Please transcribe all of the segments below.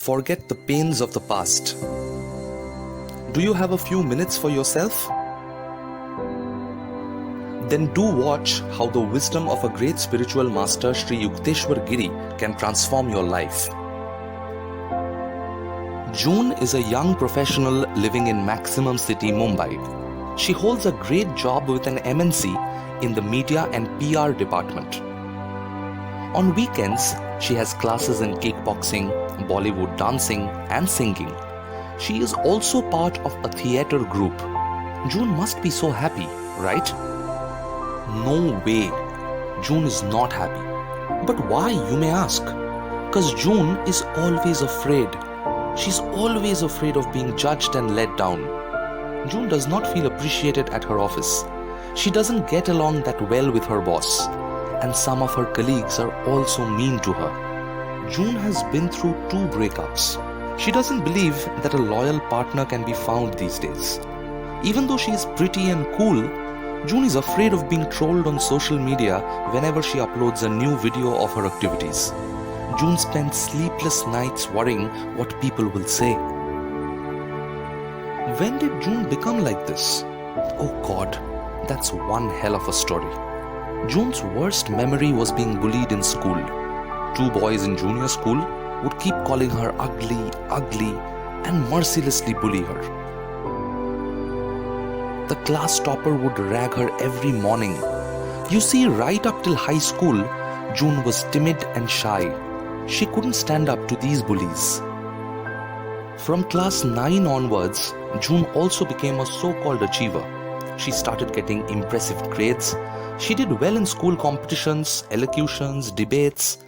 Forget the pains of the past. Do you have a few minutes for yourself? Then do watch how the wisdom of a great spiritual master, Sri Yukteshwar Giri, can transform your life. June is a young professional living in Maximum City, Mumbai. She holds a great job with an MNC in the media and PR department. On weekends, she has classes in kickboxing, Bollywood dancing and singing. She is also part of a theatre group. June must be so happy, right? No way. June is not happy. But why, you may ask? Because June is always afraid. She's always afraid of being judged and let down. June does not feel appreciated at her office. She doesn't get along that well with her boss. And some of her colleagues are also mean to her. June has been through 2 breakups. She doesn't believe that a loyal partner can be found these days. Even though she is pretty and cool, June is afraid of being trolled on social media whenever she uploads a new video of her activities. June spends sleepless nights worrying what people will say. When did June become like this? Oh God, that's one hell of a story. June's worst memory was being bullied in school. 2 boys in junior school would keep calling her ugly, and mercilessly bully her. The class topper would rag her every morning. You see, right up till high school, June was timid and shy. She couldn't stand up to these bullies. From class 9 onwards, June also became a so-called achiever. She started getting impressive grades. She did well in school competitions, elocutions, debates.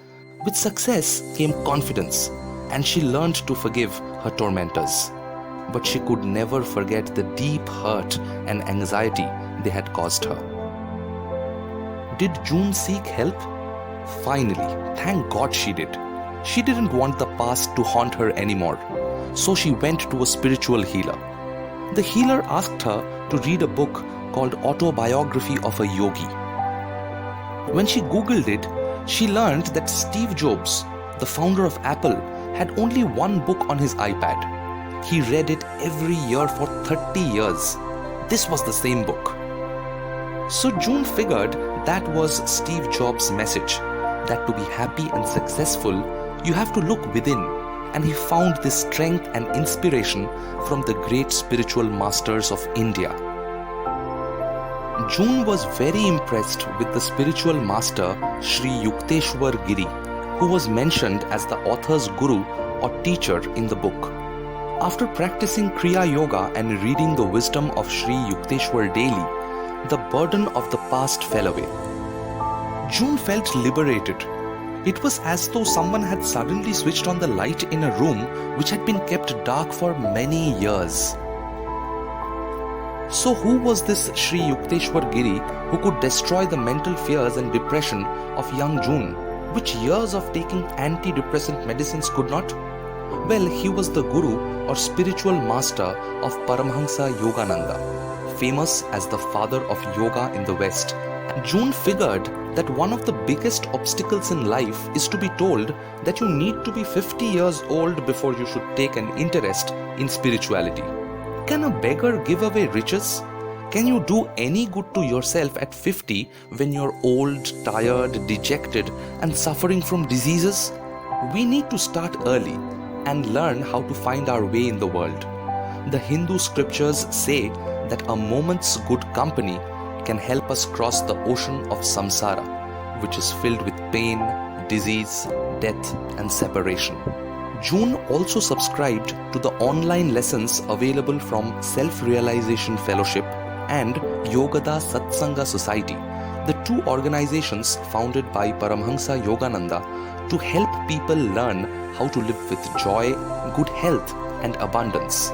With success came confidence, and she learned to forgive her tormentors. But she could never forget the deep hurt and anxiety they had caused her. Did June seek help? Finally, thank God she did. She didn't want the past to haunt her anymore, so she went to a spiritual healer. The healer asked her to read a book called Autobiography of a Yogi. When she googled it, she learned that Steve Jobs, the founder of Apple, had only 1 book on his iPad. He read it every year for 30 years. This was the same book. So June figured that was Steve Jobs' message, that to be happy and successful, you have to look within. And he found this strength and inspiration from the great spiritual masters of India. June was very impressed with the spiritual master Sri Yukteshwar Giri, who was mentioned as the author's guru or teacher in the book. After practicing Kriya Yoga and reading the wisdom of Sri Yukteshwar daily, the burden of the past fell away. June felt liberated. It was as though someone had suddenly switched on the light in a room which had been kept dark for many years. So who was this Sri Yukteshwar Giri who could destroy the mental fears and depression of young June, which years of taking antidepressant medicines could not? Well, he was the guru or spiritual master of Paramhansa Yogananda, famous as the father of yoga in the West. June figured that one of the biggest obstacles in life is to be told that you need to be 50 years old before you should take an interest in spirituality. Can a beggar give away riches? Can you do any good to yourself at 50 when you're old, tired, dejected, and suffering from diseases? We need to start early and learn how to find our way in the world. The Hindu scriptures say that a moment's good company can help us cross the ocean of samsara, which is filled with pain, disease, death, and separation. June also subscribed to the online lessons available from Self-Realization Fellowship and Yogada Satsanga Society, the 2 organizations founded by Paramhansa Yogananda to help people learn how to live with joy, good health, and abundance.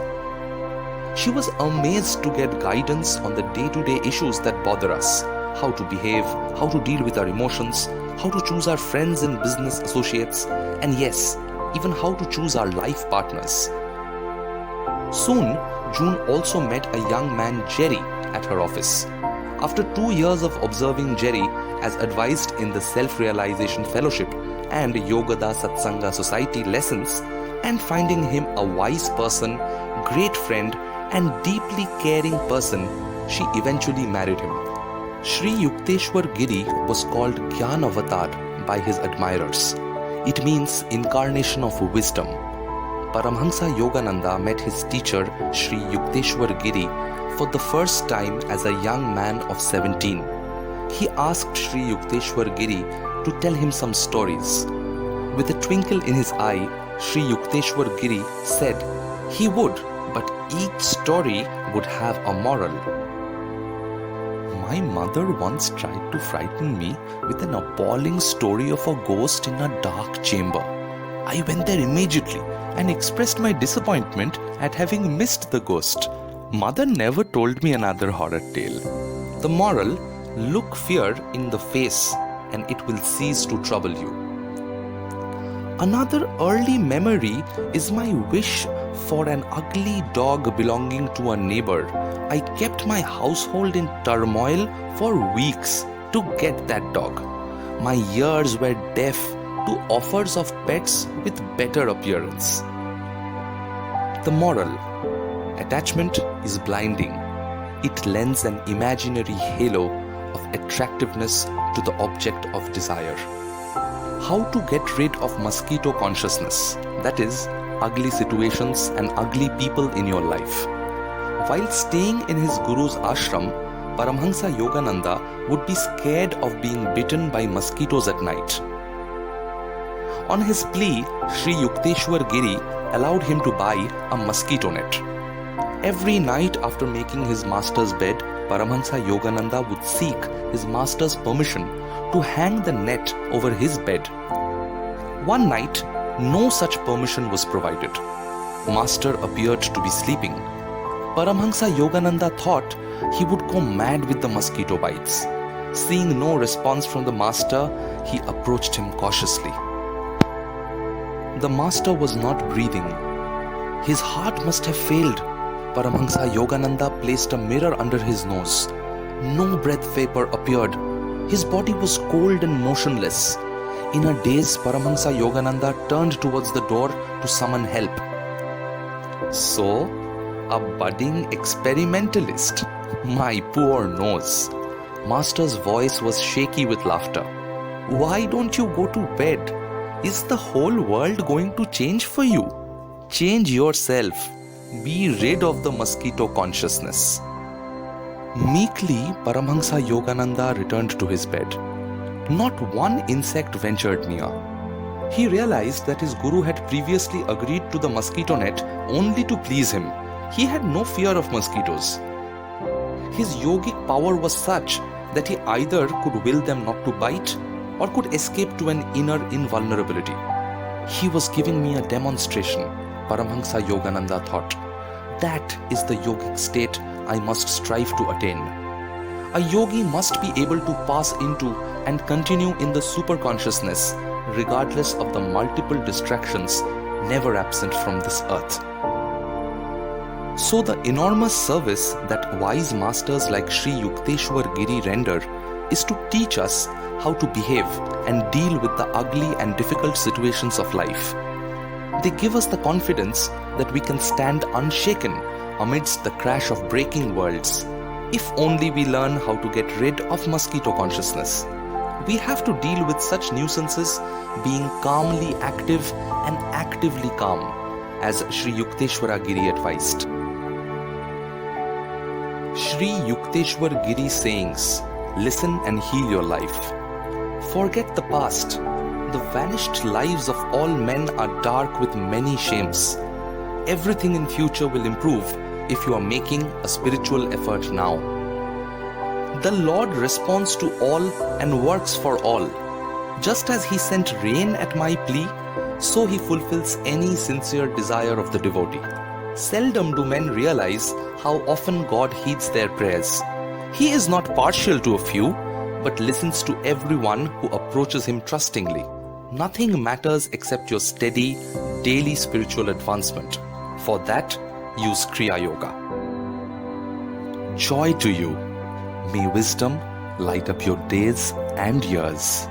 She was amazed to get guidance on the day-to-day issues that bother us, how to behave, how to deal with our emotions, how to choose our friends and business associates, and yes, even how to choose our life partners. Soon, June also met a young man, Jerry, at her office. After 2 years of observing Jerry as advised in the Self-Realization Fellowship and Yogada Satsanga Society lessons, and finding him a wise person, great friend, and deeply caring person, she eventually married him. Sri Yukteshwar Giri was called Gyan Avatar by his admirers. It means incarnation of wisdom. Paramhansa Yogananda met his teacher Sri Yukteshwar Giri for the first time as a young man of 17. He asked Sri Yukteshwar Giri to tell him some stories. With a twinkle in his eye, Sri Yukteshwar Giri said he would, but each story would have a moral. My mother once tried to frighten me with an appalling story of a ghost in a dark chamber. I went there immediately and expressed my disappointment at having missed the ghost. Mother never told me another horror tale. The moral: look fear in the face and it will cease to trouble you. Another early memory is my wish for an ugly dog belonging to a neighbor. I kept my household in turmoil for weeks to get that dog. My ears were deaf to offers of pets with better appearance. The moral: attachment is blinding. It lends an imaginary halo of attractiveness to the object of desire. How to get rid of mosquito consciousness, that is, ugly situations and ugly people in your life. While staying in his guru's ashram, Paramhansa Yogananda would be scared of being bitten by mosquitoes at night. On his plea, Sri Yukteshwar Giri allowed him to buy a mosquito net. Every night after making his master's bed, Paramhansa Yogananda would seek his master's permission to hang the net over his bed. One night, no such permission was provided. Master appeared to be sleeping. Paramhansa Yogananda thought he would go mad with the mosquito bites. Seeing no response from the master, he approached him cautiously. The master was not breathing. His heart must have failed. Paramhansa Yogananda placed a mirror under his nose. No breath vapor appeared. His body was cold and motionless. In a daze, Paramhansa Yogananda turned towards the door to summon help. So, a budding experimentalist. My poor nose. Master's voice was shaky with laughter. Why don't you go to bed? Is the whole world going to change for you? Change yourself. Be rid of the mosquito consciousness. Meekly, Paramhansa Yogananda returned to his bed. Not one insect ventured near. He realized that his guru had previously agreed to the mosquito net only to please him. He had no fear of mosquitoes. His yogic power was such that he either could will them not to bite or could escape to an inner invulnerability. He was giving me a demonstration, Paramhansa Yogananda thought. That is the yogic state I must strive to attain. A yogi must be able to pass into and continue in the superconsciousness regardless of the multiple distractions never absent from this earth. So the enormous service that wise masters like Sri Yukteshwar Giri render is to teach us how to behave and deal with the ugly and difficult situations of life. They give us the confidence that we can stand unshaken amidst the crash of breaking worlds, if only we learn how to get rid of mosquito consciousness. We have to deal with such nuisances being calmly active and actively calm, as Sri Yukteshwar Giri advised. Sri Yukteshwar Giri sayings: listen and heal your life. Forget the past. The vanished lives of all men are dark with many shames. Everything in future will improve if you are making a spiritual effort now. The Lord responds to all and works for all. Just as He sent rain at my plea, so He fulfills any sincere desire of the devotee. Seldom do men realize how often God heeds their prayers. He is not partial to a few, but listens to everyone who approaches Him trustingly. Nothing matters except your steady, daily spiritual advancement. For that, use Kriya Yoga. Joy to you. May wisdom light up your days and years.